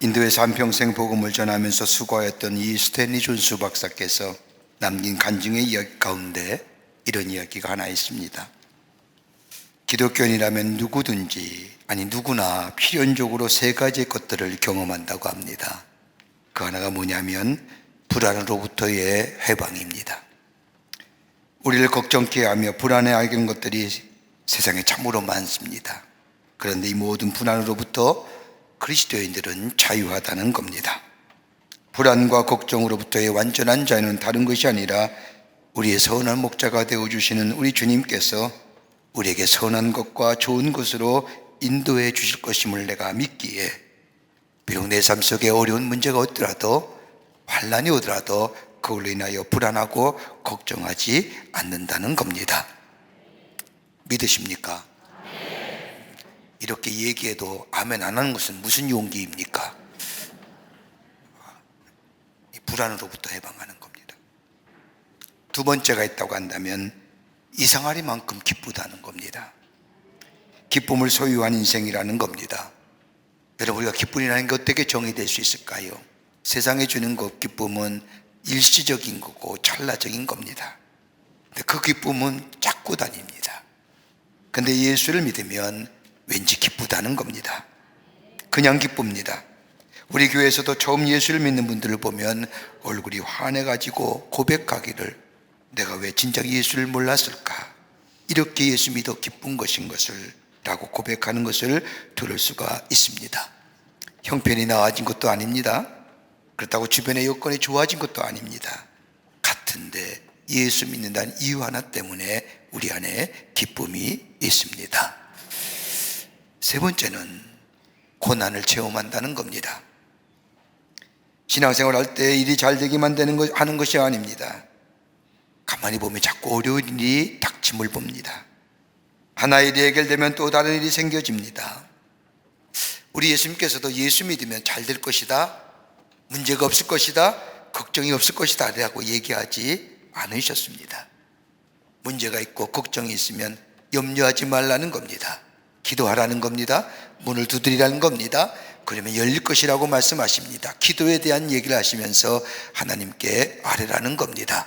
인도에서 한평생 복음을 전하면서 수고하였던 이 스탠리 존스 박사께서 남긴 간증의 이야기 가운데 이런 이야기가 하나 있습니다. 기독교인이라면 누구나 필연적으로 세 가지의 것들을 경험한다고 합니다. 그 하나가 뭐냐면 불안으로부터의 해방입니다. 우리를 걱정케 하며 불안해하게 하는 것들이 세상에 참으로 많습니다. 그런데 이 모든 불안으로부터 그리스도인들은 자유하다는 겁니다. 불안과 걱정으로부터의 완전한 자유는 다른 것이 아니라 우리의 선한 목자가 되어주시는 우리 주님께서 우리에게 선한 것과 좋은 것으로 인도해 주실 것임을 내가 믿기에 비록 내 삶 속에 어려운 문제가 오더라도 환난이 오더라도 그걸로 인하여 불안하고 걱정하지 않는다는 겁니다. 믿으십니까? 이렇게 얘기해도 아멘 안 하는 것은 무슨 용기입니까? 불안으로부터 해방하는 겁니다. 두 번째가 있다고 한다면 이상하리만큼 기쁘다는 겁니다. 기쁨을 소유한 인생이라는 겁니다. 여러분, 우리가 기쁨이라는 게 어떻게 정의될 수 있을까요? 세상에 주는 것 기쁨은 일시적인 거고 찰나적인 겁니다. 근데 그 기쁨은 자꾸 다닙니다. 근데 예수를 믿으면 왠지 기쁘다는 겁니다. 그냥 기쁩니다. 우리 교회에서도 처음 예수를 믿는 분들을 보면 얼굴이 환해가지고 고백하기를 내가 왜 진작 예수를 몰랐을까? 이렇게 예수 믿어 기쁜 것인 것을 라고 고백하는 것을 들을 수가 있습니다. 형편이 나아진 것도 아닙니다. 그렇다고 주변의 여건이 좋아진 것도 아닙니다. 같은데 예수 믿는다는 이유 하나 때문에 우리 안에 기쁨이 있습니다. 세 번째는 고난을 체험한다는 겁니다. 신앙생활 할 때 일이 잘 되기만 하는 것이 아닙니다. 가만히 보면 자꾸 어려운 일이 닥침을 봅니다. 하나의 일이 해결되면 또 다른 일이 생겨집니다. 우리 예수님께서도 예수 믿으면 잘 될 것이다, 문제가 없을 것이다, 걱정이 없을 것이다 라고 얘기하지 않으셨습니다. 문제가 있고 걱정이 있으면 염려하지 말라는 겁니다. 기도하라는 겁니다. 문을 두드리라는 겁니다. 그러면 열릴 것이라고 말씀하십니다. 기도에 대한 얘기를 하시면서 하나님께 아뢰라는 겁니다.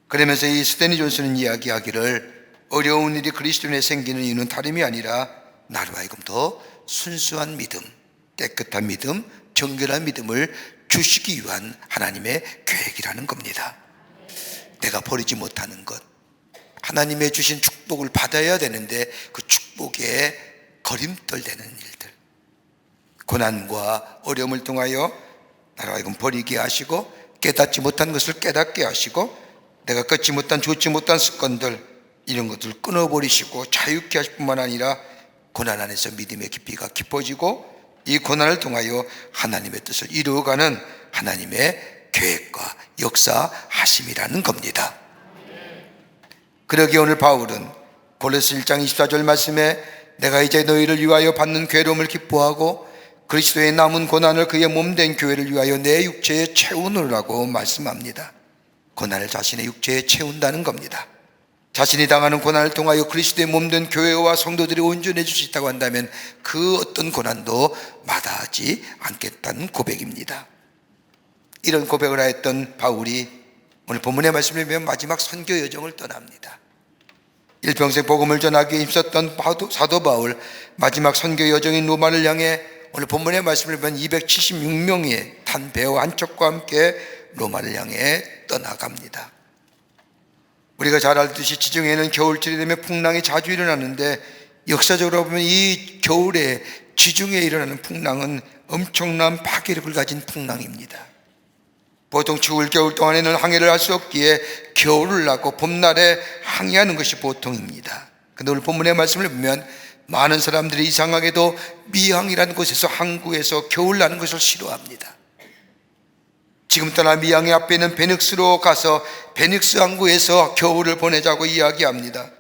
그러면서 이 스탠리 존스는 이야기하기를 어려운 일이 그리스도인에 생기는 이유는 다름이 아니라 나로 하여금 더 순수한 믿음, 깨끗한 믿음, 정결한 믿음을 주시기 위한 하나님의 계획이라는 겁니다. 내가 버리지 못하는 것, 하나님의 주신 축복을 받아야 되는데 그 축복에 거림돌 되는 일들, 고난과 어려움을 통하여 나로 하여금 버리게 하시고 깨닫지 못한 것을 깨닫게 하시고 내가 끊지 못한 좋지 못한 습관들 이런 것들을 끊어버리시고 자유케 하실 뿐만 아니라 고난 안에서 믿음의 깊이가 깊어지고 이 고난을 통하여 하나님의 뜻을 이루어가는 하나님의 계획과 역사하심이라는 겁니다. 그러기에 오늘 바울은 골로새 1장 24절 말씀에 내가 이제 너희를 위하여 받는 괴로움을 기뻐하고 그리스도의 남은 고난을 그의 몸된 교회를 위하여 내 육체에 채우느라고 말씀합니다. 고난을 자신의 육체에 채운다는 겁니다. 자신이 당하는 고난을 통하여 그리스도의 몸된 교회와 성도들이 온전해질 수 있다고 한다면 그 어떤 고난도 마다하지 않겠다는 고백입니다. 이런 고백을 하였던 바울이 오늘 본문의 말씀을 보면 마지막 선교 여정을 떠납니다. 일평생 복음을 전하기에 힘썼던 사도 바울, 마지막 선교 여정인 로마를 향해 오늘 본문의 말씀을 보면 276명의 탄 배와 한 척과 함께 로마를 향해 떠나갑니다. 우리가 잘 알듯이 지중해에는 겨울철이 되면 풍랑이 자주 일어나는데 역사적으로 보면 이 겨울에 지중해에 일어나는 풍랑은 엄청난 파괴력을 가진 풍랑입니다. 보통 추울 겨울 동안에는 항해를 할 수 없기에 겨울을 나고 봄날에 항해하는 것이 보통입니다. 그런데 오늘 본문의 말씀을 보면 많은 사람들이 이상하게도 미항이라는 곳에서 항구에서 겨울 나는 것을 싫어합니다. 지금 떠나 미항의 앞에 있는 베닉스로 가서 베닉스 항구에서 겨울을 보내자고 이야기합니다.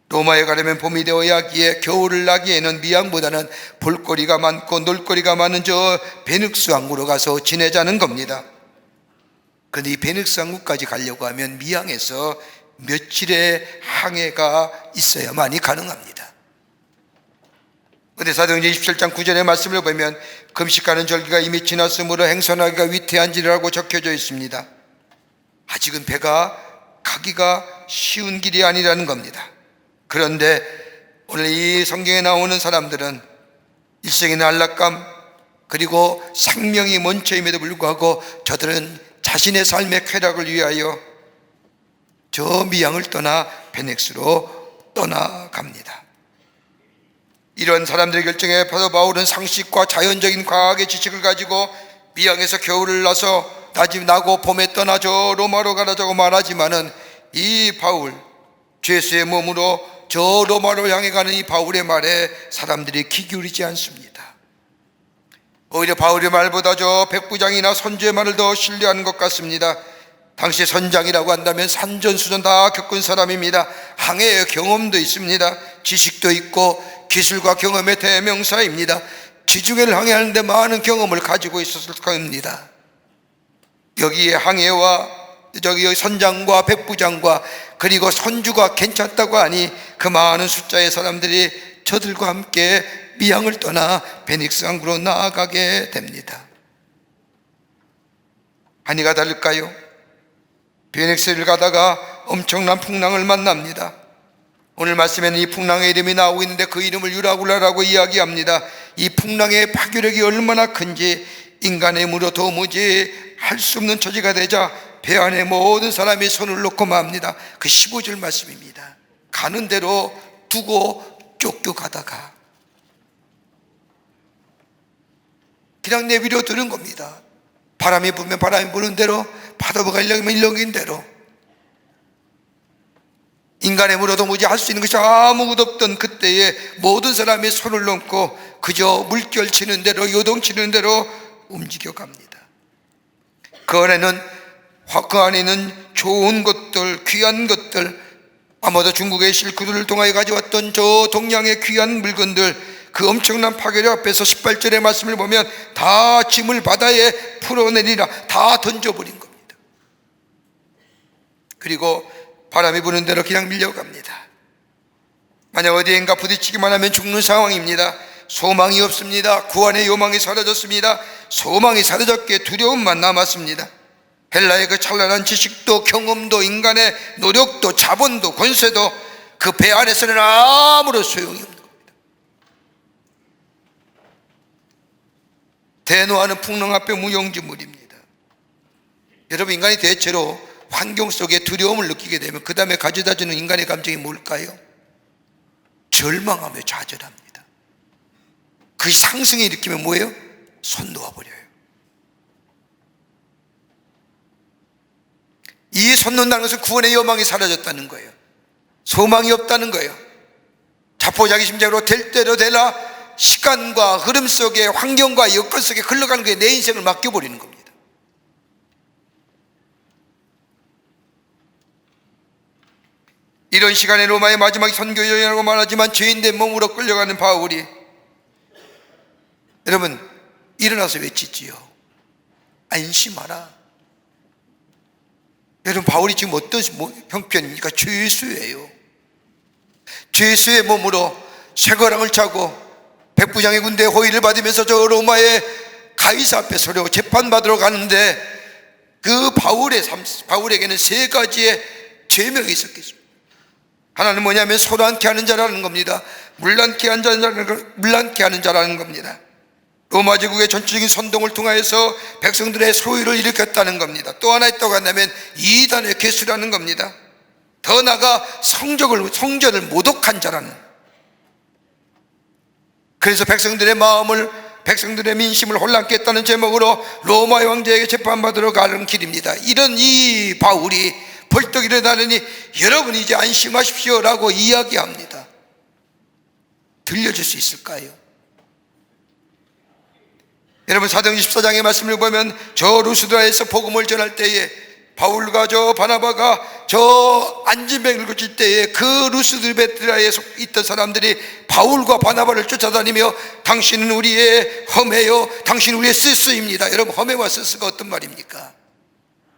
로마에 가려면 봄이 되어야 하기에 겨울을 나기에는 미항보다는 볼거리가 많고 놀거리가 많은 저 베닉스 항구로 가서 지내자는 겁니다. 그런데 이 베닉스 항구까지 가려고 하면 미항에서 며칠의 항해가 있어야만이 가능합니다. 고린도사도행전 27장 9절의 말씀을 보면 금식하는 절기가 이미 지났으므로 행선하기가 위태한지라고 적혀져 있습니다. 아직은 배가 가기가 쉬운 길이 아니라는 겁니다. 그런데 오늘 이 성경에 나오는 사람들은 일생의 안락감 그리고 생명이 먼저임에도 불구하고 저들은 자신의 삶의 쾌락을 위하여 저 미양을 떠나 베넥스로 떠나갑니다. 이런 사람들의 결정에 사도 바울은 상식과 자연적인 과학의 지식을 가지고 미양에서 겨울을 나서 낮이 나고 봄에 떠나 저 로마로 가라자고 말하지만은 이 바울, 죄수의 몸으로 저 로마로 향해 가는 이 바울의 말에 사람들이 귀 기울이지 않습니다. 오히려 바울의 말보다 저 백부장이나 선주의 말을 더 신뢰하는 것 같습니다. 당시 선장이라고 한다면 산전수전 다 겪은 사람입니다. 항해의 경험도 있습니다. 지식도 있고 기술과 경험의 대명사입니다. 지중해를 항해하는데 많은 경험을 가지고 있었을 겁니다. 여기에 항해와 저기 선장과 백부장과 그리고 선주가 괜찮다고 하니 그 많은 숫자의 사람들이 저들과 함께 미양을 떠나 베닉스 항구로 나아가게 됩니다. 아니가 다를까요? 베닉스를 가다가 엄청난 풍랑을 만납니다. 오늘 말씀에는 이 풍랑의 이름이 나오고 있는데 그 이름을 유라굴라라고 이야기합니다. 이 풍랑의 파괴력이 얼마나 큰지 인간의 힘으로 도무지 할 수 없는 처지가 되자 배 안에 모든 사람이 손을 놓고 맙니다. 그 15절 말씀입니다. 가는 대로 두고 쫓겨가다가 그냥 내비려 두는 겁니다. 바람이 불면 바람이 부는 대로, 파도가 일렁이면 일렁인 대로. 인간의 힘으로 도무지 할 수 있는 것이 아무것도 없던 그때에 모든 사람이 손을 놓고 그저 물결 치는 대로, 요동 치는 대로 움직여 갑니다. 그 안에는 좋은 것들, 귀한 것들, 아마도 중국의 실크를 통하여 가져왔던 저 동양의 귀한 물건들, 그 엄청난 파괴력 앞에서 18절의 말씀을 보면 다 짐을 바다에 풀어내리라, 다 던져버린 겁니다. 그리고 바람이 부는 대로 그냥 밀려갑니다. 만약 어디엔가 부딪히기만 하면 죽는 상황입니다. 소망이 없습니다. 구원의 요망이 사라졌습니다. 소망이 사라졌기에 두려움만 남았습니다. 헬라의 그 찬란한 지식도 경험도 인간의 노력도 자본도 권세도 그 배 안에서는 아무런 소용이 없는 겁니다. 대노하는 풍랑 앞에 무용지물입니다. 여러분, 인간이 대체로 환경 속에 두려움을 느끼게 되면 그 다음에 가져다주는 인간의 감정이 뭘까요? 절망하며 좌절합니다. 그 상승이 일으키면 뭐예요? 손 놓아버려요. 이 손 놓는다는 것은 구원의 여망이 사라졌다는 거예요. 소망이 없다는 거예요. 자포자기 심장으로 될 대로 되라, 시간과 흐름 속에 환경과 여건 속에 흘러가는 거에 내 인생을 맡겨버리는 겁니다. 이런 시간에 로마의 마지막 선교 여행이라고 말하지만 죄인된 몸으로 끌려가는 바울이, 여러분, 일어나서 외치지요. 안심하라. 여러분, 바울이 지금 어떤 형편입니까? 죄수예요. 죄수의 몸으로 쇠거랑을 차고 백부장의 군대의 호의를 받으면서 저 로마의 가이사 앞에 서려 재판받으러 가는데 그 바울에게는 세 가지의 죄명이 있었겠습니다. 하나는 뭐냐면 소란케 하는 자라는 겁니다. 물란케 하는 자라는 겁니다. 로마 제국의 전체적인 선동을 통하여서 백성들의 소유를 일으켰다는 겁니다. 또 하나 있다고 한다면 이단의 괴수라는 겁니다. 더 나아가 성전을 모독한 자라는. 그래서 백성들의 민심을 혼란케 했다는 제목으로 로마의 왕자에게 재판받으러 가는 길입니다. 이런 이 바울이 벌떡 일어나더니 여러분 이제 안심하십시오 라고 이야기합니다. 들려줄 수 있을까요? 여러분, 사도행전 14장의 말씀을 보면 저 루스드라에서 복음을 전할 때에 바울과 저 바나바가 저 안진뱅이를 고칠 때에 그 루스드라에 있던 사람들이 바울과 바나바를 쫓아다니며 당신은 우리의 험해요, 당신은 우리의 스스입니다. 여러분, 험해와 스스가 어떤 말입니까?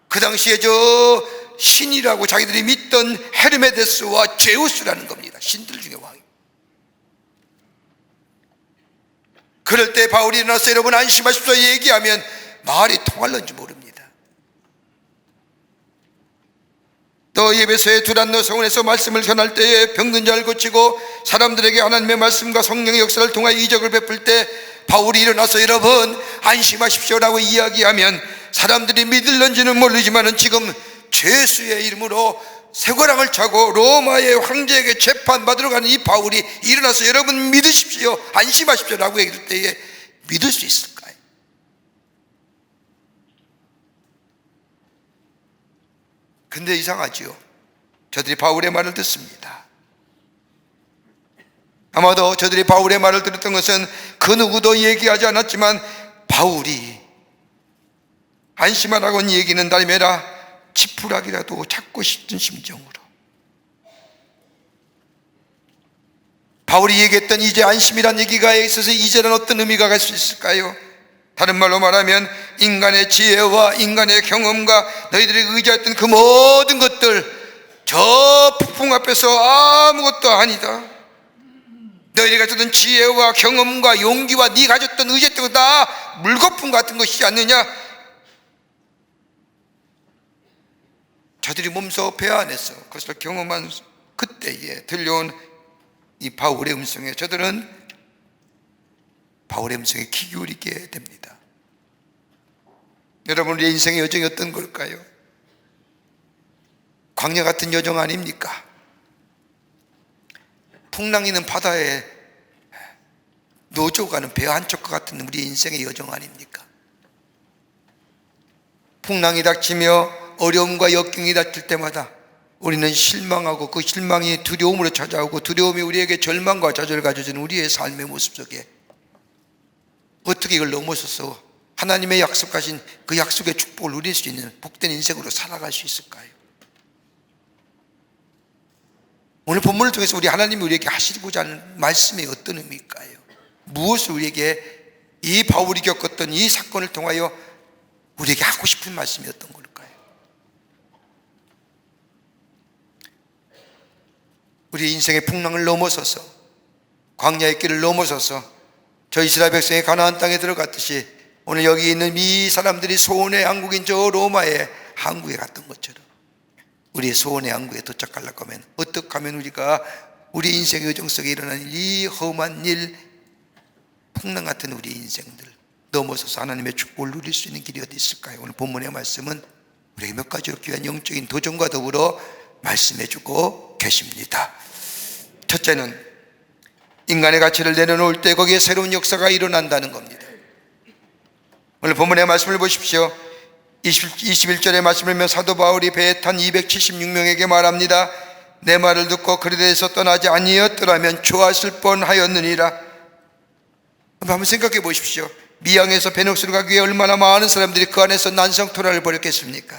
그 당시에 저 신이라고 자기들이 믿던 헤르메데스와 제우스라는 겁니다. 신들 중에 왕. 그럴 때 바울이 일어나서 여러분 안심하십시오 얘기하면 말이 통할는지 모릅니다. 또 예배소에 두란노 성원에서 말씀을 전할 때에 병든 자를 고치고 사람들에게 하나님의 말씀과 성령의 역사를 통하여 이적을 베풀 때 바울이 일어나서 여러분 안심하십시오라고 이야기하면 사람들이 믿을는지는 모르지만 지금 죄수의 이름으로 쇠고랑을 차고 로마의 황제에게 재판받으러 가는 이 바울이 일어나서 여러분 믿으십시오 안심하십시오라고 얘기할 때에 믿을 수 있을까요? 근데 이상하지요. 저들이 바울의 말을 듣습니다. 아마도 저들이 바울의 말을 들었던 것은 그 누구도 얘기하지 않았지만 바울이 안심하라고 얘기는 달매라 지푸라기라도 잡고 싶은 심정으로 바울이 얘기했던 이제 안심이란 얘기가 있어서 이제는 어떤 의미가 갈 수 있을까요? 다른 말로 말하면 인간의 지혜와 인간의 경험과 너희들이 의지했던 그 모든 것들 저 폭풍 앞에서 아무것도 아니다. 너희들이 가졌던 지혜와 경험과 용기와 네 가졌던 의지했던 거 다 물거품 같은 것이지 않느냐. 저들이 몸소 배 안에서 그것을 경험한 그때에 들려온 이 바울의 음성에 저들은 바울의 음성에 귀 기울이게 됩니다. 여러분 우리의 인생의 여정이 어떤 걸까요? 광야 같은 여정 아닙니까? 풍랑 있는 바다에 노조가는 배 한 척과 같은 우리의 인생의 여정 아닙니까? 풍랑이 닥치며 어려움과 역경이 닥칠 때마다 우리는 실망하고 그 실망이 두려움으로 찾아오고 두려움이 우리에게 절망과 좌절을 가져주는 우리의 삶의 모습 속에 어떻게 이걸 넘어서서 하나님의 약속하신 그 약속의 축복을 누릴 수 있는 복된 인생으로 살아갈 수 있을까요? 오늘 본문을 통해서 우리 하나님이 우리에게 하시고자 하는 말씀이 어떤 의미일까요? 무엇을 우리에게 이 바울이 겪었던 이 사건을 통하여 우리에게 하고 싶은 말씀이 어떤 걸까요? 우리 인생의 풍랑을 넘어서서 광야의 길을 넘어서서 저 이스라엘 백성이 가나안 땅에 들어갔듯이 오늘 여기 있는 이 사람들이 소원의 항국인 저 로마의 항구에 갔던 것처럼 우리의 소원의 항구에 도착하려고 하면 어떻게 하면 우리가 우리 인생의 여정 속에 일어난 이 험한 일 풍랑 같은 우리 인생들 넘어서서 하나님의 축복을 누릴 수 있는 길이 어디 있을까요? 오늘 본문의 말씀은 우리에게 몇 가지로 귀한 영적인 도전과 더불어 말씀해 주고 계십니다. 첫째는 인간의 가치를 내려놓을 때 거기에 새로운 역사가 일어난다는 겁니다. 오늘 본문의 말씀을 보십시오. 21절의 말씀을 보면 사도 바울이 배에 탄 276명에게 말합니다. 내 말을 듣고 그리스도에서 떠나지 아니었더라면 좋았을 뻔하였느니라. 한번 생각해 보십시오. 미양에서 베녹스로 가기 위해 얼마나 많은 사람들이 그 안에서 난성토라를 벌였겠습니까?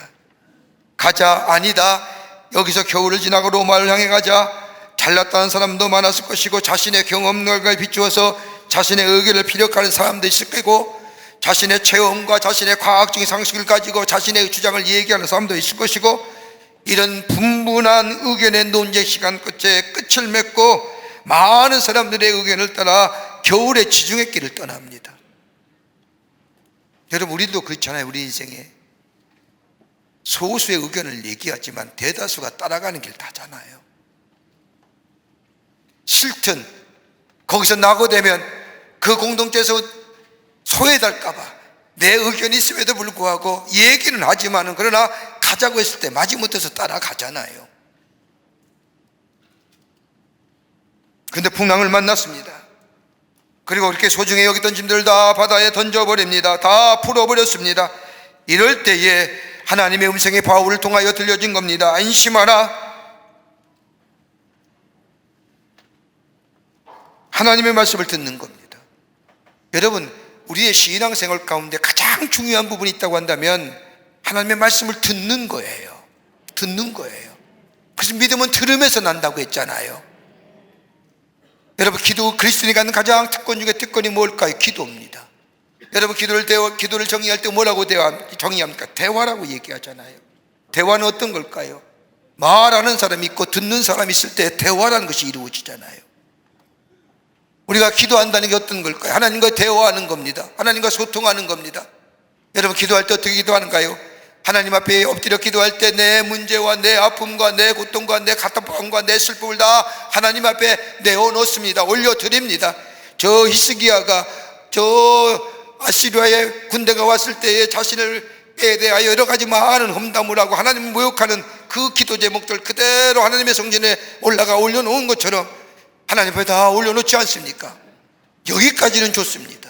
가자, 아니다, 여기서 겨울을 지나고 로마를 향해 가자. 잘났다는 사람도 많았을 것이고 자신의 경험을 비추어서 자신의 의견을 피력하는 사람도 있을 거고 자신의 체험과 자신의 과학적인 상식을 가지고 자신의 주장을 얘기하는 사람도 있을 것이고 이런 분분한 의견의 논쟁 시간 끝에 끝을 맺고 많은 사람들의 의견을 따라 겨울의 지중해 길을 떠납니다. 여러분 우리도 그렇잖아요. 우리 인생에 소수의 의견을 얘기하지만 대다수가 따라가는 길 다잖아요. 싫든 거기서 낙오되면 그 공동체에서 소외될까봐 내 의견이 있음에도 불구하고 얘기는 하지만은 그러나 가자고 했을 때 마지못해서 따라가잖아요. 근데 풍랑을 만났습니다. 그리고 그렇게 소중히 여기던 짐들을 다 바다에 던져버립니다. 다 풀어버렸습니다. 이럴 때에 하나님의 음성이 바울을 통하여 들려진 겁니다. 안심하라. 하나님의 말씀을 듣는 겁니다. 여러분 우리의 신앙생활 가운데 가장 중요한 부분이 있다고 한다면 하나님의 말씀을 듣는 거예요. 듣는 거예요. 그래서 믿음은 들으면서 난다고 했잖아요. 여러분 기도, 그리스도인이 갖는 가장 특권 중에 특권이 뭘까요? 기도입니다. 여러분 기도를 정의할 때 뭐라고 정의합니까? 대화라고 얘기하잖아요. 대화는 어떤 걸까요? 말하는 사람이 있고 듣는 사람이 있을 때 대화라는 것이 이루어지잖아요. 우리가 기도한다는 게 어떤 걸까요? 하나님과 대화하는 겁니다. 하나님과 소통하는 겁니다. 여러분, 기도할 때 어떻게 기도하는가요? 하나님 앞에 엎드려 기도할 때 내 문제와 내 아픔과 내 고통과 내 답답함과 내 슬픔을 다 하나님 앞에 내어놓습니다. 올려드립니다. 저 히스기야가 저 아시리아의 군대가 왔을 때에 자신을 대하여 여러 가지 많은 험담을 하고 하나님을 모욕하는 그 기도 제목들 그대로 하나님의 성전에 올라가 올려놓은 것처럼 하나님 앞에 다 올려놓지 않습니까? 여기까지는 좋습니다.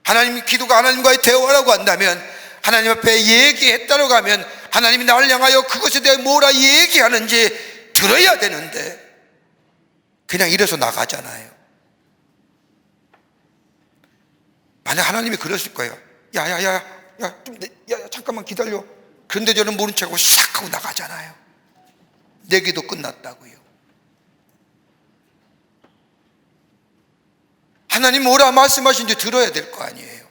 하나님, 기도가 하나님과의 대화라고 한다면, 하나님 앞에 얘기했다고 하면 하나님이 나를 향하여 그것에 대해 뭐라 얘기하는지 들어야 되는데 그냥 이래서 나가잖아요. 만약 하나님이 그러실 거예요. 야야야 잠깐만 기다려. 그런데 저는 모른 척하고 싹 하고 나가잖아요. 내 기도 끝났다고요. 하나님 뭐라 말씀하신지 들어야 될 거 아니에요.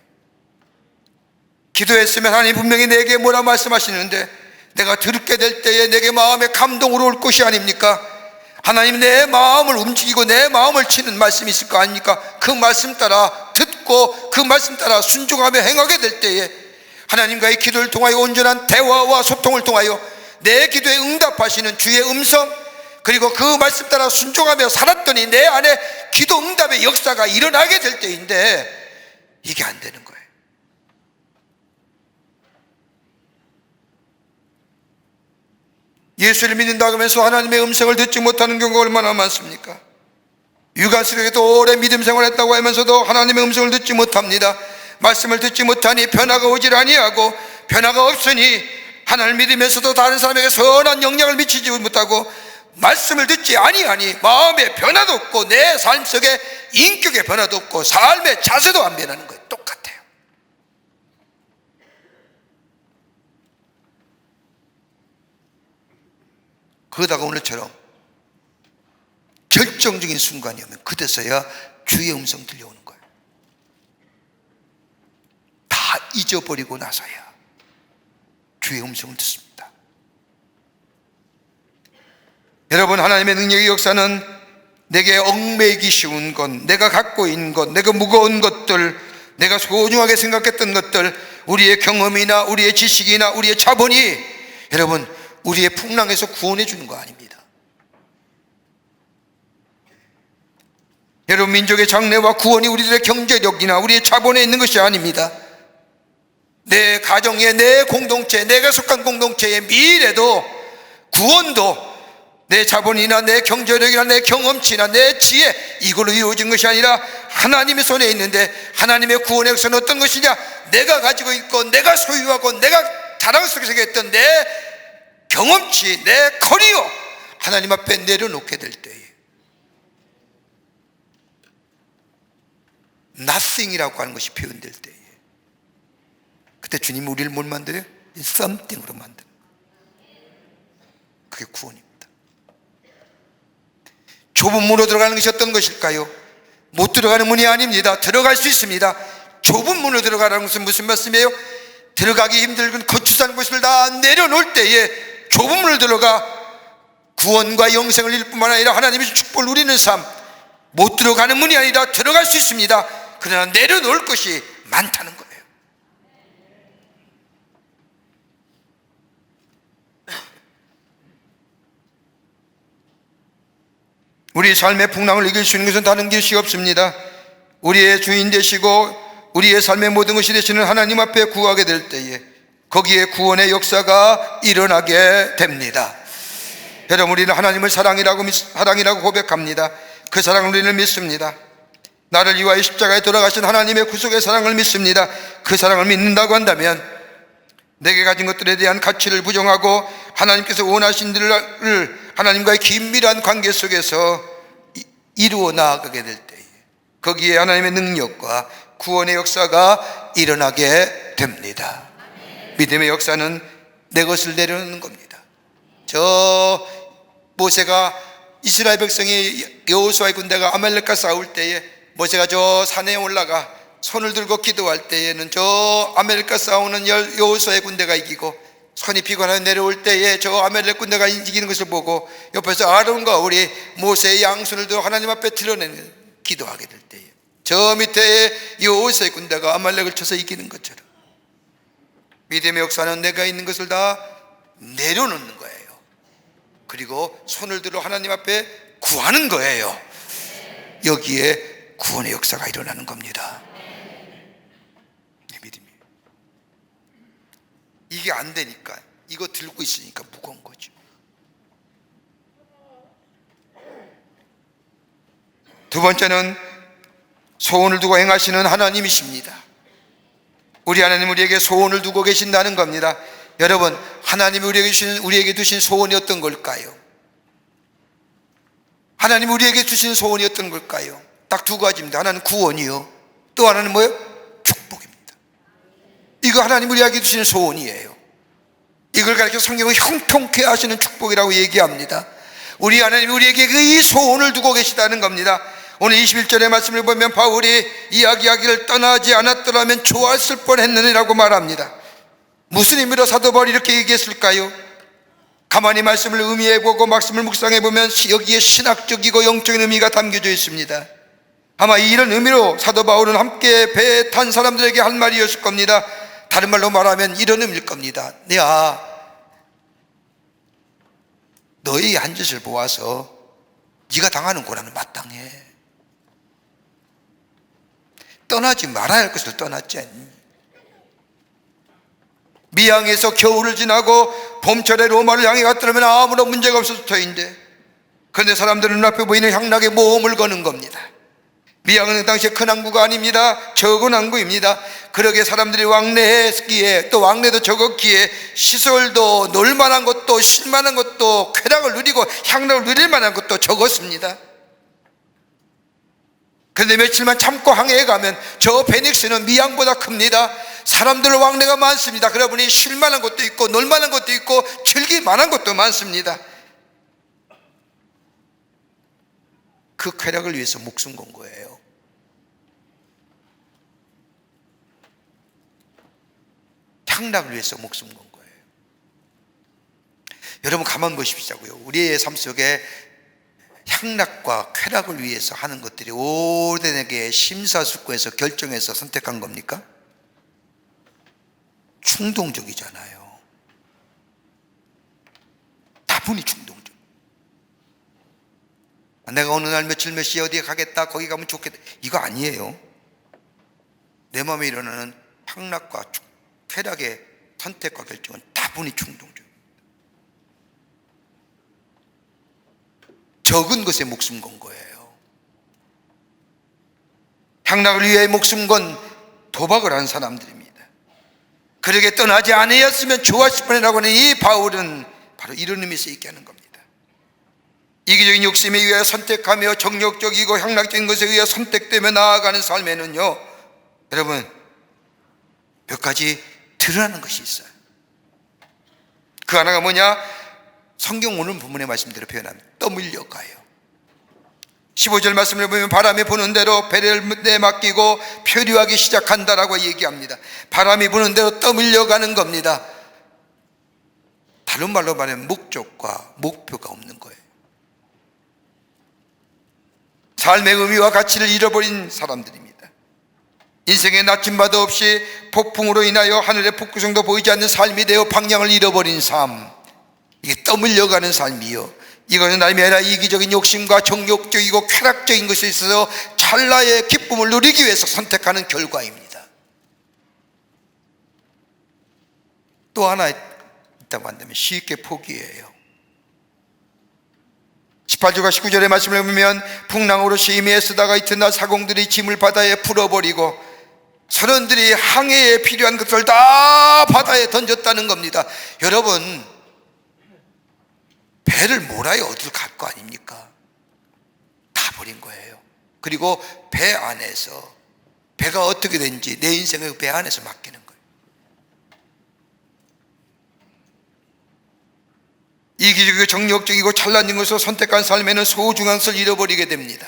기도했으면 하나님 분명히 내게 뭐라 말씀하시는데 내가 들게 될 때에 내게 마음에 감동으로 올 것이 아닙니까? 하나님 내 마음을 움직이고 내 마음을 치는 말씀이 있을 거 아닙니까? 그 말씀 따라 듣고 그 말씀 따라 순종하며 행하게 될 때에 하나님과의 기도를 통하여 온전한 대화와 소통을 통하여 내 기도에 응답하시는 주의 음성, 그리고 그 말씀 따라 순종하며 살았더니 내 안에 기도 응답의 역사가 일어나게 될 때인데 이게 안 되는 거예요. 예수를 믿는다고 하면서 하나님의 음성을 듣지 못하는 경우가 얼마나 많습니까? 유관스럽게도 오래 믿음 생활했다고 하면서도 하나님의 음성을 듣지 못합니다. 말씀을 듣지 못하니 변화가 오질 아니하고, 변화가 없으니 하나님을 믿으면서도 다른 사람에게 선한 영향을 미치지 못하고, 말씀을 듣지 아니하니 마음의 변화도 없고 내 삶 속에 인격의 변화도 없고 삶의 자세도 안 변하는 거예요. 똑같아요. 그러다가 오늘처럼 결정적인 순간이 오면 그때서야 주의 음성 들려오는 거예요. 다 잊어버리고 나서야 주의 음성을 듣습니다. 여러분, 하나님의 능력의 역사는 내게 얽매이기 쉬운 것, 내가 갖고 있는 것, 내가 무거운 것들, 내가 소중하게 생각했던 것들, 우리의 경험이나 우리의 지식이나 우리의 자본이 여러분 우리의 풍랑에서 구원해 주는 거 아닙니다. 여러분, 민족의 장래와 구원이 우리들의 경제력이나 우리의 자본에 있는 것이 아닙니다. 내 가정의, 내 공동체, 내가 속한 공동체의 미래도 구원도 내 자본이나 내 경제력이나 내 경험치나 내 지혜, 이걸로 이루어진 것이 아니라 하나님의 손에 있는데, 하나님의 구원의 역사는 어떤 것이냐? 내가 가지고 있고 내가 소유하고 내가 자랑스럽게 생겼던 내 경험치, 내 커리어 하나님 앞에 내려놓게 될 때에 nothing이라고 하는 것이 표현될 때에 그때 주님이 우리를 뭘 만들어요? something으로 만들어요. 그게 구원입니다. 좁은 문으로 들어가는 것이 어떤 것일까요? 못 들어가는 문이 아닙니다. 들어갈 수 있습니다. 좁은 문으로 들어가라는 것은 무슨 말씀이에요? 들어가기 힘들건 거추산 것을 다 내려놓을 때에 좁은 문을 들어가 구원과 영생을 잃을 뿐만 아니라 하나님의 축복을 누리는 삶, 못 들어가는 문이 아니라 들어갈 수 있습니다. 그러나 내려놓을 것이 많다는 거예요. 우리 삶의 풍랑을 이길 수 있는 것은 다른 것이 없습니다. 우리의 주인 되시고 우리의 삶의 모든 것이 되시는 하나님 앞에 구하게 될 때에 거기에 구원의 역사가 일어나게 됩니다. 여러분, 우리는 하나님을 사랑이라고 고백합니다. 그 사랑을 우리는 믿습니다. 나를 위하여 십자가에 돌아가신 하나님의 구속의 사랑을 믿습니다. 그 사랑을 믿는다고 한다면 내게 가진 것들에 대한 가치를 부정하고 하나님께서 원하신 일을 하나님과의 긴밀한 관계 속에서 이루어 나아가게 될 때에 거기에 하나님의 능력과 구원의 역사가 일어나게 됩니다. 믿음의 역사는 내 것을 내려놓는 겁니다. 저 모세가 이스라엘 백성이 여호수아의 군대가 아말렉과 싸울 때에 모세가 저 산에 올라가 손을 들고 기도할 때에는 저 아말렉과 싸우는 여호수아의 군대가 이기고 손이 피곤하여 내려올 때에 저 아말렉 군대가 이기는 것을 보고 옆에서 아론과 우리 모세의 양손을 들어 하나님 앞에 드러내는 기도하게 될 때에 저 밑에 여호수아의 군대가 아말렉을 쳐서 이기는 것처럼 믿음의 역사는 내가 있는 것을 다 내려놓는 거예요. 그리고 손을 들어 하나님 앞에 구하는 거예요. 여기에 구원의 역사가 일어나는 겁니다. 믿음이. 이게 안 되니까, 이거 들고 있으니까 무거운 거죠. 두 번째는 소원을 두고 행하시는 하나님이십니다. 우리 하나님 우리에게 소원을 두고 계신다는 겁니다. 여러분, 하나님이 우리에게 두신 소원이 어떤 걸까요? 하나님 우리에게 주신 소원이 어떤 걸까요? 딱 두 가지입니다. 하나는 구원이요, 또 하나는 뭐예요? 축복입니다. 이거 하나님 우리에게 주신 소원이에요. 이걸 가르쳐 성경은 형통케 하시는 축복이라고 얘기합니다. 우리 하나님이 우리에게 이 소원을 두고 계시다는 겁니다. 오늘 21절의 말씀을 보면 바울이 이야기하기를 떠나지 않았더라면 좋았을 뻔했느니라고 말합니다. 무슨 의미로 사도 바울이 이렇게 얘기했을까요? 가만히 말씀을 의미해보고 말씀을 묵상해보면 여기에 신학적이고 영적인 의미가 담겨져 있습니다. 아마 이런 의미로 사도 바울은 함께 배에 탄 사람들에게 할 말이었을 겁니다. 다른 말로 말하면 이런 의미일 겁니다. 야, 너의 한 짓을 보아서 네가 당하는 고난은 마땅해. 떠나지 말아야 할 것을 떠났지 않니? 미양에서 겨울을 지나고 봄철에 로마를 향해 갔더라면 아무런 문제가 없었을 터인데, 그런데 사람들은 눈앞에 보이는 향락에 모험을 거는 겁니다. 미양은 그 당시에 큰 항구가 아닙니다. 적은 항구입니다. 그러게 사람들이 왕래했기에, 또 왕래도 적었기에 시설도 놀만한 것도 쉴만한 것도 쾌락을 누리고 향락을 누릴 만한 것도 적었습니다. 그런데 며칠만 참고 항해에 가면 저 베닉스는 미양보다 큽니다. 사람들 왕래가 많습니다. 그러다 보니 쉴만한 것도 있고 놀만한 것도 있고 즐길만한 것도 많습니다. 그 쾌락을 위해서 목숨 건 거예요. 향락을 위해서 목숨 건 거예요. 여러분 가만 보십시오고요. 우리의 삶 속에 향락과 쾌락을 위해서 하는 것들이 오래되게 심사숙고해서 결정해서 선택한 겁니까? 충동적이잖아요. 다분히 충동적. 내가 어느 날 며칠 몇 시에 어디에 가겠다, 거기 가면 좋겠다, 이거 아니에요. 내 마음에 일어나는 향락과 쾌락의 선택과 결정은 다분히 충동적. 적은 것에 목숨 건 거예요. 향락을 위해 목숨 건 도박을 한 사람들입니다. 그러게 떠나지 않으였으면 좋았을 뻔이라고 하는 이 바울은 바로 이런 의미에서 얘기하는 겁니다. 이기적인 욕심에 의해 선택하며 정욕적이고 향락적인 것에 의해 선택되며 나아가는 삶에는요, 여러분 몇 가지 드러나는 것이 있어요. 그 하나가 뭐냐? 성경 오늘 본문의 말씀대로 표현하면 떠밀려 가요. 15절 말씀을 보면 바람이 부는 대로 배를 내맡기고 표류하기 시작한다라고 얘기합니다. 바람이 부는 대로 떠밀려 가는 겁니다. 다른 말로 말하면 목적과 목표가 없는 거예요. 삶의 의미와 가치를 잃어버린 사람들입니다. 인생의 나침반도 없이 폭풍으로 인하여 하늘의 폭구성도 보이지 않는 삶이 되어 방향을 잃어버린 삶, 이게 떠밀려가는 삶이요, 이것은 남이 아니라 이기적인 욕심과 정욕적이고 쾌락적인 것에 있어서 찰나의 기쁨을 누리기 위해서 선택하는 결과입니다. 또 하나 있다고 한다면 쉽게 포기해요. 18절과 19절의 말씀을 보면 풍랑으로 심히 애쓰다가 이튿날 사공들이 짐을 바다에 풀어버리고 선원들이 항해에 필요한 것을 다 바다에 던졌다는 겁니다. 여러분, 배를 몰아야 어디를 갈 거 아닙니까? 다 버린 거예요. 그리고 배 안에서 배가 어떻게 된지 내 인생을 배 안에서 맡기는 거예요. 이기적이고 정욕적이고 찬란한 것을 선택한 삶에는 소중한 것을 잃어버리게 됩니다.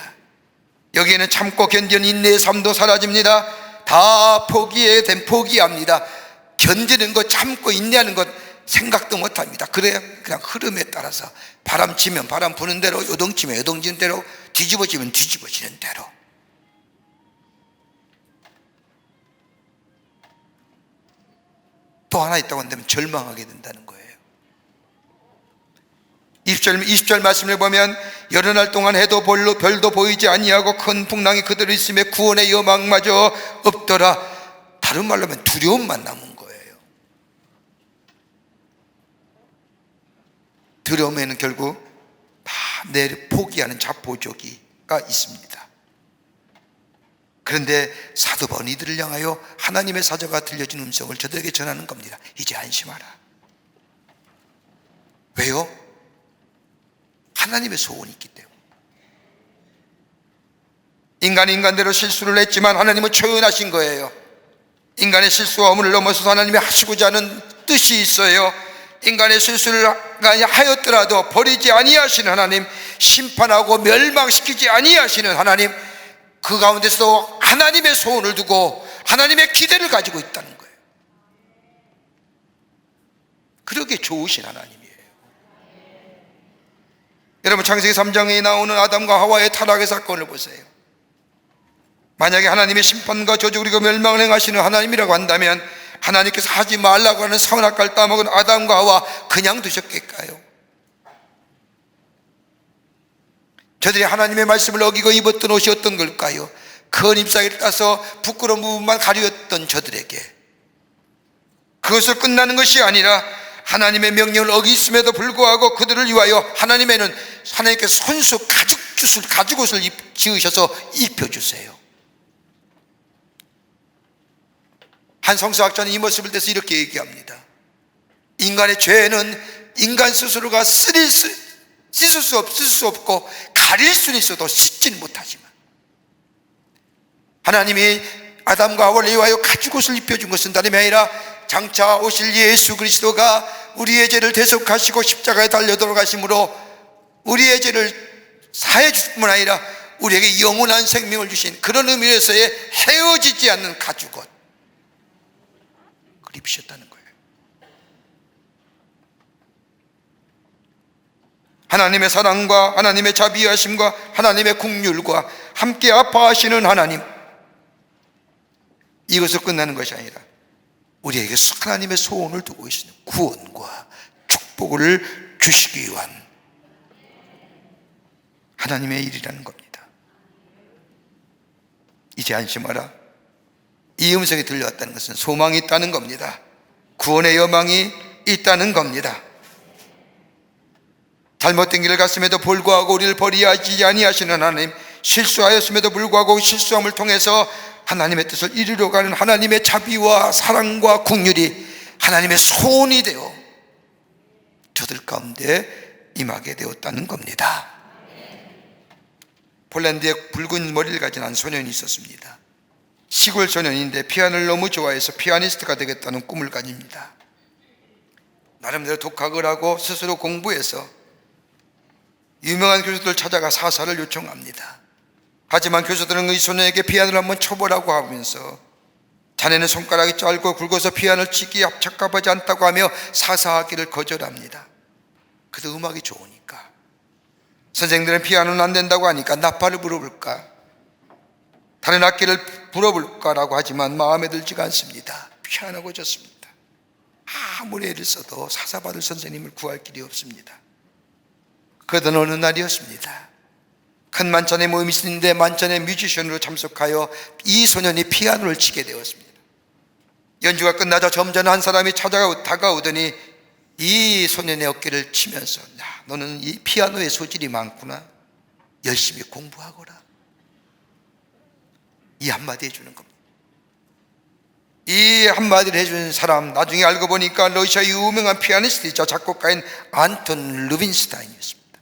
여기에는 참고 견디는 인내의 삶도 사라집니다. 다 포기합니다. 견디는 것, 참고 인내하는 것, 생각도 못합니다. 그래야 그냥 흐름에 따라서 바람 치면 바람 부는 대로, 요동치면 요동치는 대로, 뒤집어지면 뒤집어지는 대로. 또 하나 있다고 한다면 절망하게 된다는 거예요. 20절 말씀을 보면 여러 날 동안 해도 별도 보이지 아니하고 큰 풍랑이 그대로 있음에 구원의 여망마저 없더라. 다른 말로 하면 두려움만 남은 거예요. 두려움에는 결국 다 내 포기하는 자포조기가 있습니다. 그런데 사도 바울은 이들을 향하여 하나님의 사자가 들려준 음성을 저들에게 전하는 겁니다. 이제 안심하라. 왜요? 하나님의 소원이 있기 때문에. 인간이 인간대로 실수를 했지만 하나님은 초연하신 거예요. 인간의 실수와 어물을 넘어서서 하나님이 하시고자 하는 뜻이 있어요. 인간의 실수를 하였더라도 버리지 아니하시는 하나님, 심판하고 멸망시키지 아니하시는 하나님, 그 가운데서도 하나님의 소원을 두고 하나님의 기대를 가지고 있다는 거예요. 그렇게 좋으신 하나님이에요. 여러분, 창세기 3장에 나오는 아담과 하와의 타락의 사건을 보세요. 만약에 하나님의 심판과 저주 그리고 멸망을 행하시는 하나님이라고 한다면 하나님께서 하지 말라고 하는 선악과를 따먹은 아담과 하와 그냥 두셨겠까요? 저들이 하나님의 말씀을 어기고 입었던 옷이 어떤 걸까요? 큰 잎사귀를 따서 부끄러운 부분만 가리웠던 저들에게 그것을 끝나는 것이 아니라 하나님의 명령을 어겼음에도 불구하고 그들을 위하여 하나님께서 손수 가죽옷을 지으셔서 입혀주세요. 한 성서학자는 이 모습을 대해서 이렇게 얘기합니다. 인간의 죄는 인간 스스로가 씻을 수 없고 가릴 수는 있어도 씻지는 못하지만 하나님이 아담과 하와를 위하여 가죽옷을 입혀준 것은 다름이 아니라 장차 오실 예수 그리스도가 우리의 죄를 대속하시고 십자가에 달려 돌아가심으로 우리의 죄를 사해 주실 뿐 아니라 우리에게 영원한 생명을 주신 그런 의미에서의 헤어지지 않는 가죽옷 그걸 입으셨다는 거예요. 하나님의 사랑과 하나님의 자비하심과 하나님의 긍휼과 함께 아파하시는 하나님, 이것을 끝나는 것이 아니라 우리에게 하나님의 소원을 두고 계시는 구원과 축복을 주시기 위한 하나님의 일이라는 겁니다. 이제 안심하라. 이 음성이 들려왔다는 것은 소망이 있다는 겁니다. 구원의 여망이 있다는 겁니다. 잘못된 길을 갔음에도 불구하고 우리를 버리지 아니하시는 하나님, 실수하였음에도 불구하고 실수함을 통해서 하나님의 뜻을 이루려가는 하나님의 자비와 사랑과 긍휼이 하나님의 소원이 되어 저들 가운데 임하게 되었다는 겁니다. 폴란드에 붉은 머리를 가진 한 소년이 있었습니다. 시골 소년인데 피아노를 너무 좋아해서 피아니스트가 되겠다는 꿈을 가집니다. 나름대로 독학을 하고 스스로 공부해서 유명한 교수들 찾아가 사사를 요청합니다. 하지만 교수들은 이 소년에게 피아노를 한번 쳐보라고 하면서 자네는 손가락이 짧고 굵어서 피아노를 치기에 적합하지 않다고 하며 사사하기를 거절합니다. 그래도 음악이 좋으니까. 선생님들은 피아노는 안 된다고 하니까 나팔을 불어볼까, 다른 악기를 불어볼까라고 하지만 마음에 들지가 않습니다. 피아노가 좋습니다. 아무리 애를 써도 사사받을 선생님을 구할 길이 없습니다. 그러던 어느 날이었습니다. 큰 만찬에 모임이 있었는데 만찬에 뮤지션으로 참석하여 이 소년이 피아노를 치게 되었습니다. 연주가 끝나자 점잖은 한 사람이 다가오더니 이 소년의 어깨를 치면서, 야, 너는 이 피아노에 소질이 많구나, 열심히 공부하거라, 이 한마디 해주는 겁니다. 이 한마디를 해준 사람, 나중에 알고 보니까 러시아 유명한 피아니스트이자 작곡가인 안톤 루빈스타인이었습니다.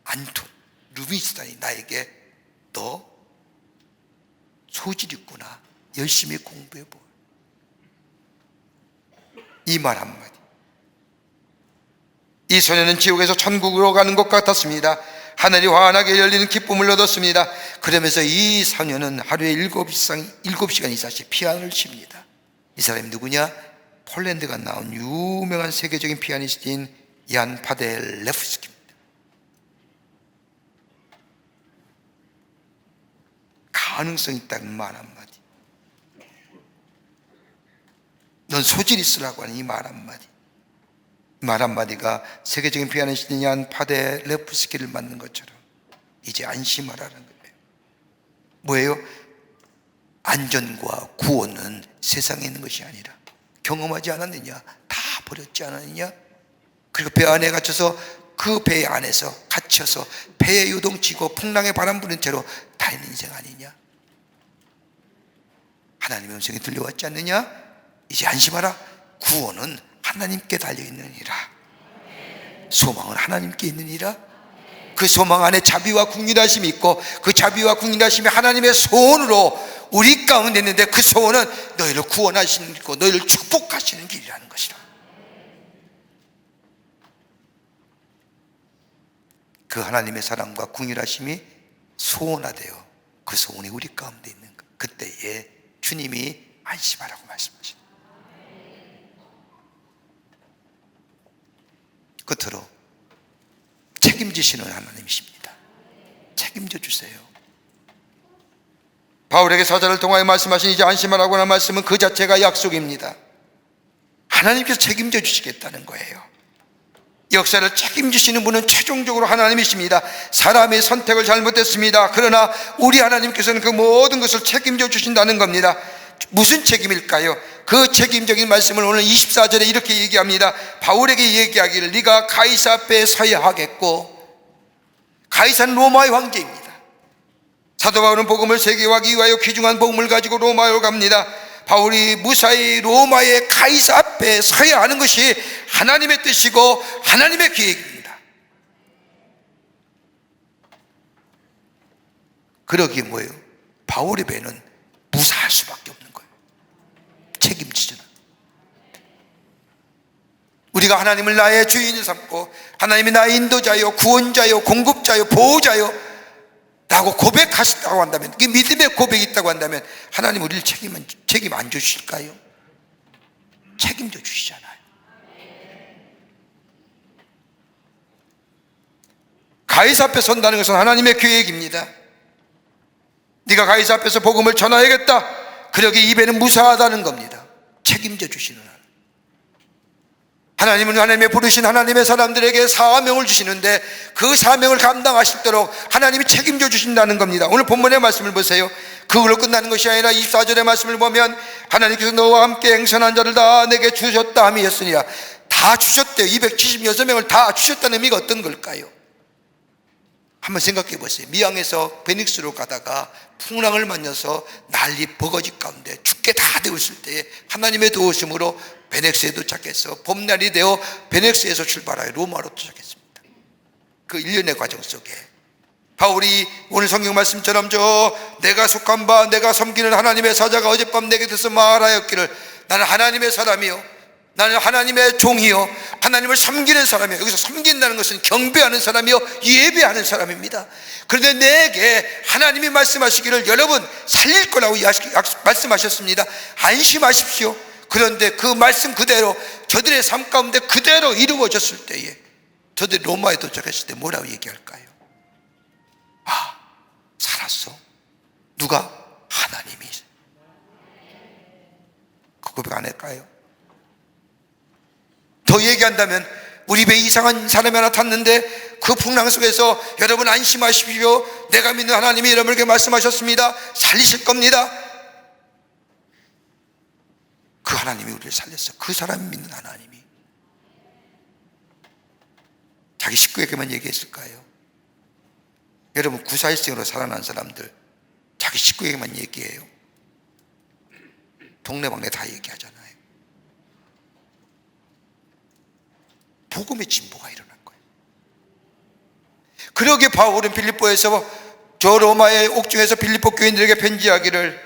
안톤 루빈스타인이 나에게 너 소질 있구나, 열심히 공부해보, 이 말 한마디. 이 소년은 지옥에서 천국으로 가는 것 같았습니다. 하늘이 환하게 열리는 기쁨을 얻었습니다. 그러면서 이 소년은 하루에 7시간 이상씩 피아노를 칩니다. 이 사람이 누구냐? 폴란드가 나온 유명한 세계적인 피아니스트인 얀 파델레프스키입니다. 가능성 있다는 말 한마디, 넌 소질 있으라고 하는 이 말 한마디, 말 한마디가 세계적인 피아니스트인 얀 파델레프스키를 만든 것처럼 이제 안심하라는 거예요. 뭐예요? 안전과 구원은 세상에 있는 것이 아니라 경험하지 않았느냐? 다 버렸지 않았느냐? 그리고 배 안에 갇혀서 그 배 안에서 갇혀서 배에 요동치고 풍랑에 바람 부는 채로 다 있는 인생 아니냐? 하나님의 음성이 들려왔지 않느냐? 이제 안심하라. 구원은 하나님께 달려있느니라. 소망은 하나님께 있느니라. 그 소망 안에 자비와 국률하심이 있고 그 자비와 국률하심이 하나님의 소원으로 우리 가운데 있는데 그 소원은 너희를 구원하시는 길이고 너희를 축복하시는 길이라는 것이라. 그 하나님의 사랑과 국률하심이 소원화되어 그 소원이 우리 가운데 있는 것, 그때에 주님이 안심하라고 말씀하십니다. 끝으로 책임지시는 하나님이십니다. 책임져 주세요. 바울에게 사자를 통하여 말씀하신 이제 안심하라고 하는 말씀은 그 자체가 약속입니다. 하나님께서 책임져 주시겠다는 거예요. 역사를 책임지시는 분은 최종적으로 하나님이십니다. 사람의 선택을 잘못했습니다. 그러나 우리 하나님께서는 그 모든 것을 책임져 주신다는 겁니다. 무슨 책임일까요? 그 책임적인 말씀을 오늘 24절에 이렇게 얘기합니다. 바울에게 얘기하기를 네가 가이사 앞에 서야 하겠고, 가이사는 로마의 황제입니다. 사도 바울은 복음을 세계화하기 위하여 귀중한 복음을 가지고 로마로 갑니다. 바울이 무사히 로마의 가이사 앞에 서야 하는 것이 하나님의 뜻이고 하나님의 계획입니다. 그러기에 뭐예요? 바울의 배는 무사할 수밖에 없는 거예요. 책임지잖아. 우리가 하나님을 나의 주인을 삼고 하나님이 나의 인도자요, 구원자요, 공급자요, 보호자요 라고 고백하셨다고 한다면, 그 믿음의 고백이 있다고 한다면 하나님 우리를 책임 안 주실까요? 책임져 주시잖아요. 가이사 앞에 선다는 것은 하나님의 계획입니다. 네가 가이사 앞에서 복음을 전하야겠다. 그러기에 이 배는 무사하다는 겁니다. 책임져 주시는 하나님은 하나님의 부르신 하나님의 사람들에게 사명을 주시는데 그 사명을 감당하시도록 하나님이 책임져 주신다는 겁니다. 오늘 본문의 말씀을 보세요. 그걸로 끝나는 것이 아니라 24절의 말씀을 보면 하나님께서 너와 함께 행선한 자를 다 내게 주셨다 함이었으니라. 다 주셨대요. 276명을 다 주셨다는 의미가 어떤 걸까요? 한번 생각해 보세요. 미항에서 베닉스로 가다가 풍랑을 만나서 난리 버거지 가운데 죽게 다 되었을 때에 하나님의 도우심으로 베넥스에 도착해서 봄날이 되어 베넥스에서 출발하여 로마로 도착했습니다. 그 1년의 과정 속에 바울이 오늘 성경 말씀처럼 내가 속한 바 내가 섬기는 하나님의 사자가 어젯밤 내게 들어서 말하였기를 나는 하나님의 사람이요, 나는 하나님의 종이요, 하나님을 섬기는 사람이요. 여기서 섬긴다는 것은 경배하는 사람이요, 예배하는 사람입니다. 그런데 내게 하나님이 말씀하시기를 여러분 살릴 거라고 말씀하셨습니다. 안심하십시오. 그런데 그 말씀 그대로 저들의 삶 가운데 그대로 이루어졌을 때에 저들이 로마에 도착했을 때 뭐라고 얘기할까요? 아, 살았어. 누가? 하나님이. 그 고백 안 할까요? 더 얘기한다면 우리 배에 이상한 사람이 하나 탔는데 그 풍랑 속에서 여러분 안심하십시오. 내가 믿는 하나님이 여러분에게 말씀하셨습니다. 살리실 겁니다. 그 하나님이 우리를 살렸어. 그 사람이 믿는 하나님이. 자기 식구에게만 얘기했을까요? 여러분 구사일생으로 살아난 사람들 자기 식구에게만 얘기해요. 동네방네 다 얘기하잖아요. 복음의 진보가 일어난 거예요. 그러기에 바울은 빌립보에서 저 로마의 옥중에서 빌립보 교인들에게 편지하기를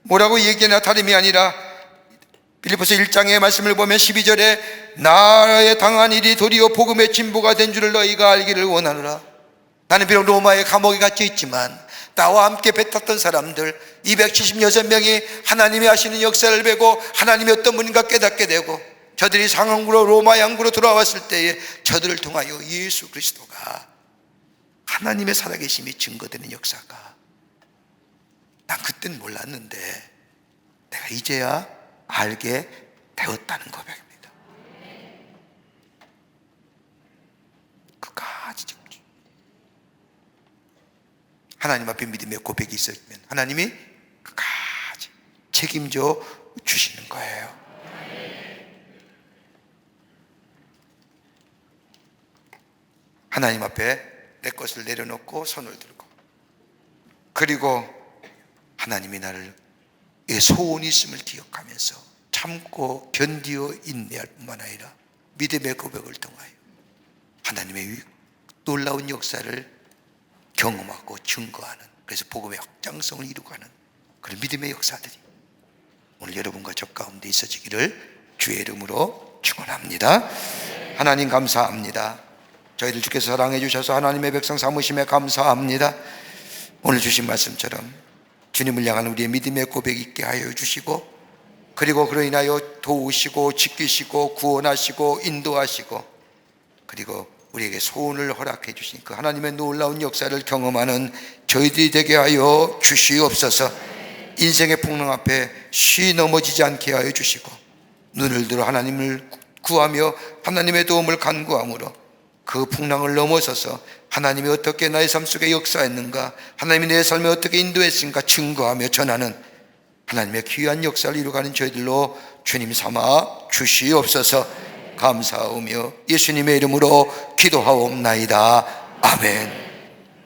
뭐라고 얘기하나 다름이 아니라 빌립보서 1장의 말씀을 보면 12절에 나의 당한 일이 도리어 복음의 진보가 된 줄을 너희가 알기를 원하노라. 나는 비록 로마의 감옥에 갇혀 있지만 나와 함께 뱉었던 사람들 276명이 하나님이 하시는 역사를 보고 하나님이 어떤 분인가 깨닫게 되고, 저들이 상황으로 로마 양구로 돌아왔을 때에 저들을 통하여 예수 그리스도가 하나님의 살아계심이 증거되는 역사가, 난 그땐 몰랐는데 내가 이제야 알게 되었다는 고백입니다. 끝까지 하나님 앞에 믿음의 고백이 있으면 하나님이 끝까지 책임져 주시는 거예요. 하나님 앞에 내 것을 내려놓고 손을 들고, 그리고 하나님이 나를 의 소원이 있음을 기억하면서 참고 견디어 인내할 뿐만 아니라 믿음의 고백을 통하여 하나님의 놀라운 역사를 경험하고 증거하는, 그래서 복음의 확장성을 이루가는 그런 믿음의 역사들이 오늘 여러분과 저 가운데 있어지기를 주의 이름으로 축원합니다. 하나님 감사합니다. 저희들 주께서 사랑해 주셔서 하나님의 백성 삼으심에 감사합니다. 오늘 주신 말씀처럼 주님을 향한 우리의 믿음의 고백 있게 하여 주시고, 그리고 그로 인하여 도우시고 지키시고 구원하시고 인도하시고, 그리고 우리에게 소원을 허락해 주신 그 하나님의 놀라운 역사를 경험하는 저희들이 되게 하여 주시옵소서. 인생의 풍랑 앞에 쉬 넘어지지 않게 하여 주시고, 눈을 들어 하나님을 구하며 하나님의 도움을 간구함으로 그 풍랑을 넘어서서 하나님이 어떻게 나의 삶 속에 역사했는가, 하나님이 내 삶에 어떻게 인도했는가 증거하며 전하는 하나님의 귀한 역사를 이루어가는 저희들로 주님 삼아 주시옵소서. 감사하며 예수님의 이름으로 기도하옵나이다. 아멘.